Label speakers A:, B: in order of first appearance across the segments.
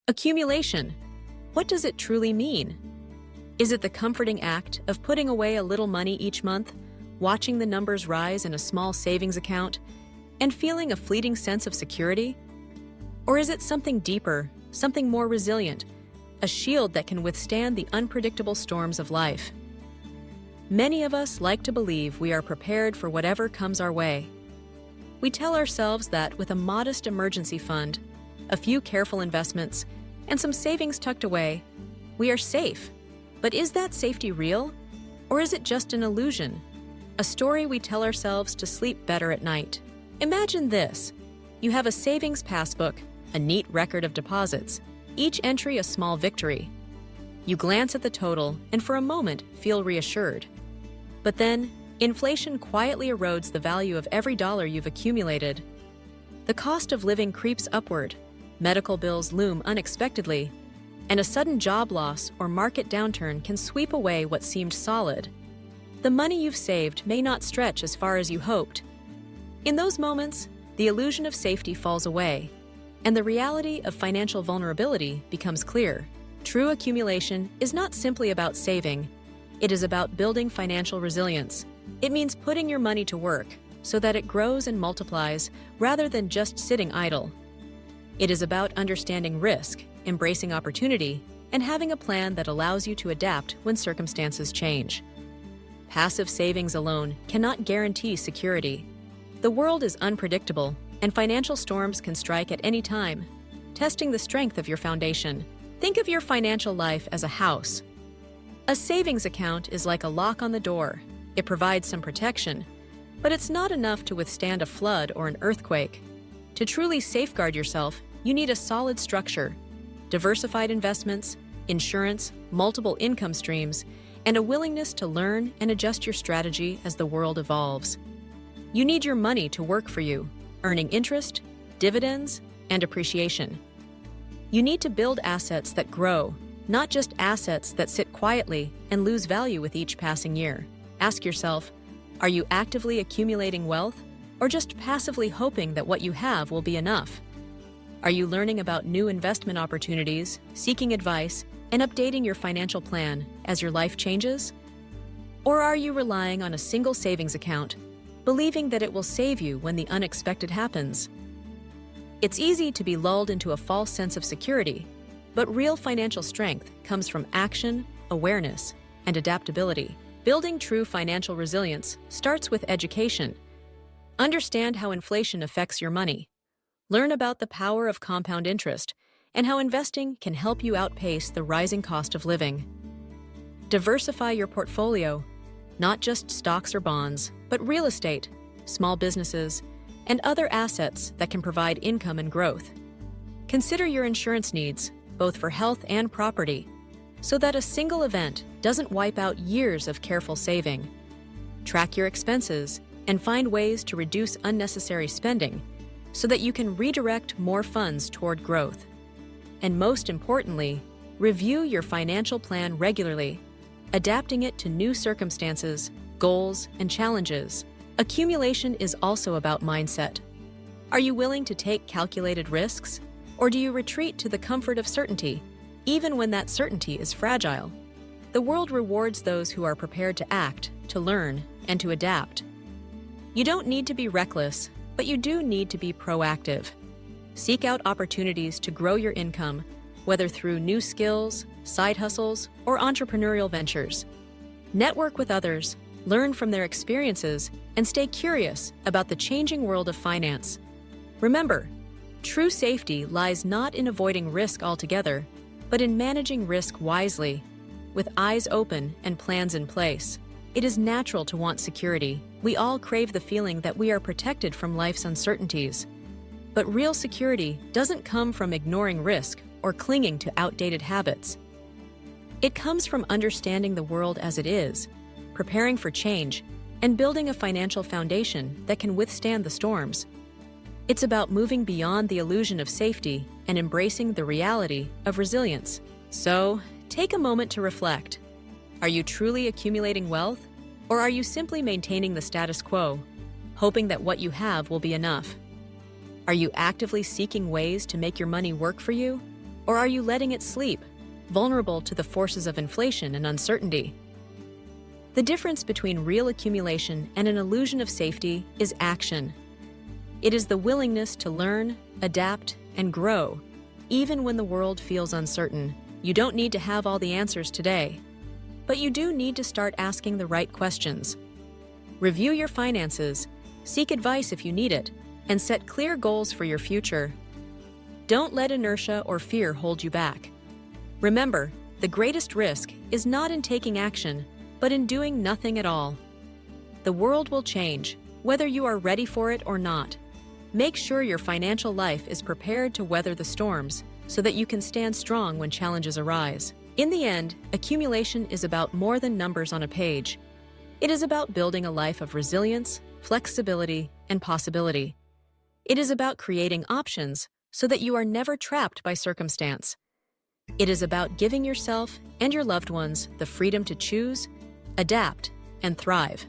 A: Accumulation. What does it truly mean? Is it the comforting act of putting away a little money each month, watching the numbers rise in a small savings account, and feeling a fleeting sense of security? Or is it something deeper, something more resilient, a shield that can withstand the unpredictable storms of life? Many of us like to believe we are prepared for whatever comes our way. We tell ourselves that with a modest emergency fund, a few careful investments, and some savings tucked away, we are safe. But is that safety real? Or is it just an illusion? A story we tell ourselves to sleep better at night. Imagine this. You have a savings passbook, a neat record of deposits, each entry a small victory. You glance at the total and for a moment feel reassured. But then, inflation quietly erodes the value of every dollar you've accumulated. The cost of living creeps upward, medical bills loom unexpectedly, and a sudden job loss or market downturn can sweep away what seemed solid. The money you've saved may not stretch as far as you hoped. In those moments, the illusion of safety falls away, and the reality of financial vulnerability becomes clear. True accumulation is not simply about saving. It is about building financial resilience. It means putting your money to work so that it grows and multiplies rather than just sitting idle. It is about understanding risk, embracing opportunity, and having a plan that allows you to adapt when circumstances change. Passive savings alone cannot guarantee security. The world is unpredictable, and financial storms can strike at any time, testing the strength of your foundation. Think of your financial life as a house. A savings account is like a lock on the door. It provides some protection, but it's not enough to withstand a flood or an earthquake. To truly safeguard yourself, you need a solid structure, diversified investments, insurance, multiple income streams, and a willingness to learn and adjust your strategy as the world evolves. You need your money to work for you, earning interest, dividends, and appreciation. You need to build assets that grow, not just assets that sit quietly and lose value with each passing year. Ask yourself, are you actively accumulating wealth or just passively hoping that what you have will be enough? Are you learning about new investment opportunities, seeking advice, and updating your financial plan as your life changes? Or are you relying on a single savings account, believing that it will save you when the unexpected happens? It's easy to be lulled into a false sense of security, but real financial strength comes from action, awareness, and adaptability. Building true financial resilience starts with education. Understand how inflation affects your money. Learn about the power of compound interest and how investing can help you outpace the rising cost of living. Diversify your portfolio, not just stocks or bonds, but real estate, small businesses, and other assets that can provide income and growth. Consider your insurance needs, both for health and property, so that a single event doesn't wipe out years of careful saving. Track your expenses and find ways to reduce unnecessary spending so that you can redirect more funds toward growth. And most importantly, review your financial plan regularly, adapting it to new circumstances, goals, and challenges. Accumulation is also about mindset. Are you willing to take calculated risks, or do you retreat to the comfort of certainty, even when that certainty is fragile? The world rewards those who are prepared to act, to learn, and to adapt. You don't need to be reckless, but you do need to be proactive. Seek out opportunities to grow your income, whether through new skills, side hustles, or entrepreneurial ventures. Network with others, learn from their experiences, and stay curious about the changing world of finance. Remember, true safety lies not in avoiding risk altogether, but in managing risk wisely, with eyes open and plans in place. It is natural to want security. We all crave the feeling that we are protected from life's uncertainties. But real security doesn't come from ignoring risk or clinging to outdated habits. It comes from understanding the world as it is, preparing for change, and building a financial foundation that can withstand the storms. It's about moving beyond the illusion of safety and embracing the reality of resilience. So, take a moment to reflect. Are you truly accumulating wealth, or are you simply maintaining the status quo, hoping that what you have will be enough? Are you actively seeking ways to make your money work for you, Or are you letting it sleep, vulnerable to the forces of inflation and uncertainty? The difference between real accumulation and an illusion of safety is action. It is the willingness to learn, adapt, and grow, even when the world feels uncertain. You don't need to have all the answers today, but you do need to start asking the right questions. Review your finances, seek advice if you need it, and set clear goals for your future. Don't let inertia or fear hold you back. Remember, the greatest risk is not in taking action, but in doing nothing at all. The world will change, whether you are ready for it or not. Make sure your financial life is prepared to weather the storms so that you can stand strong when challenges arise. In the end, accumulation is about more than numbers on a page. It is about building a life of resilience, flexibility, and possibility. It is about creating options so that you are never trapped by circumstance. It is about giving yourself and your loved ones the freedom to choose, adapt, and thrive,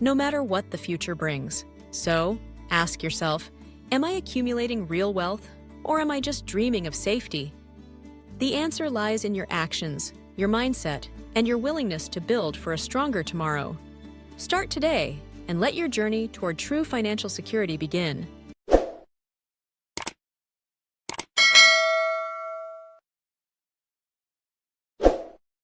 A: no matter what the future brings. So, ask yourself, am I accumulating real wealth, or am I just dreaming of safety? The answer lies in your actions, your mindset, and your willingness to build for a stronger tomorrow. Start today and let your journey toward true financial security begin.